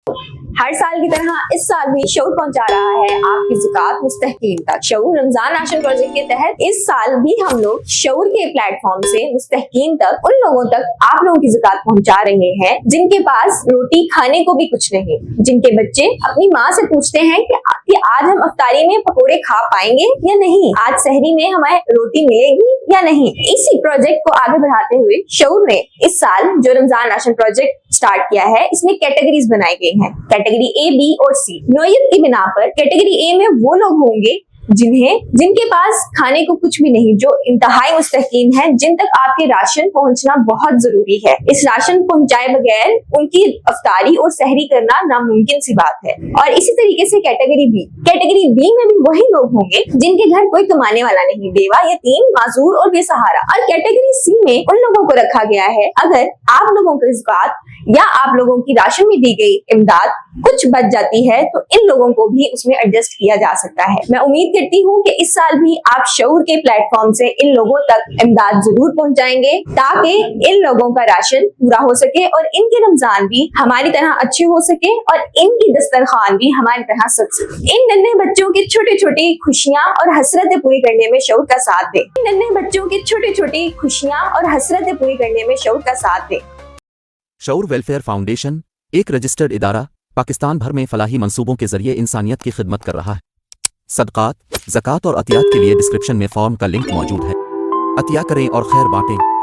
हर साल की तरह इस साल भी शऊर पहुंचा रहा है आपकी ज़कात मुस्तहकीन तक। शऊर रमजान राशन प्रोजेक्ट के तहत इस साल भी हम लोग शऊर के प्लेटफॉर्म से मुस्तहकीन तक उन लोगों तक आप लोगों की ज़कात पहुंचा रहे हैं जिनके पास रोटी खाने को भी कुछ नहीं, जिनके बच्चे अपनी माँ से पूछते हैं कि आज हम अफ्तारी में पकोड़े खा पाएंगे या नहीं, आज सहरी में हमें रोटी मिलेगी या नहीं। इसी प्रोजेक्ट को आगे बढ़ाते हुए शऊर ने इस साल जो रमजान राशन प्रोजेक्ट स्टार्ट किया है, इसमें कैटेगरीज बनाई गई हैं, कैटेगरी ए, बी और सी। नौयत की बिना पर कैटेगरी ए में वो लोग होंगे जिनके पास खाने को कुछ भी नहीं, जो इंतहाई मुस्तहकीन है, जिन तक आपके राशन पहुंचना बहुत जरूरी है। इस राशन पहुंचाए बगैर उनकी अफ्तारी और सहरी करना नामुमकिन सी बात है। और इसी तरीके से कैटेगरी बी में भी वही लोग होंगे जिनके घर कोई कमाने वाला नहीं, बेवा, यतीम, माजूर और बेसहारा। और कैटेगरी सी में उन लोगों को रखा गया है अगर आप लोगों की ज़कात या आप लोगों की राशन में दी गई इमदाद कुछ बच जाती है तो इन लोगों को भी उसमें एडजस्ट किया जा सकता है। मैं उम्मीद करती हूँ कि इस साल भी आप शऊर के प्लेटफॉर्म से इन लोगों तक इमदाद जरूर पहुंचाएंगे ताकि इन लोगों का राशन पूरा हो सके और इनके रमजान भी हमारी तरह अच्छे हो सके और इनकी दस्तरखान भी हमारी तरह सज सके। इन नन्हे बच्चों की छोटी छोटी खुशियां और हसरतें पूरी करने में शऊर का साथ दे। इन नन्हे बच्चों की छोटी छोटी खुशियां और हसरतें पूरी करने में शऊर का साथ दे। शऊर वेलफेयर फाउंडेशन एक रजिस्टर्ड इदारा पाकिस्तान भर में फलाही मंसूबों के जरिए इंसानियत की खिदमत कर रहा है। सदकात, ज़कात और अतियात के लिए डिस्क्रिप्शन में फॉर्म का लिंक मौजूद है। अतिया करें और खैर बांटें।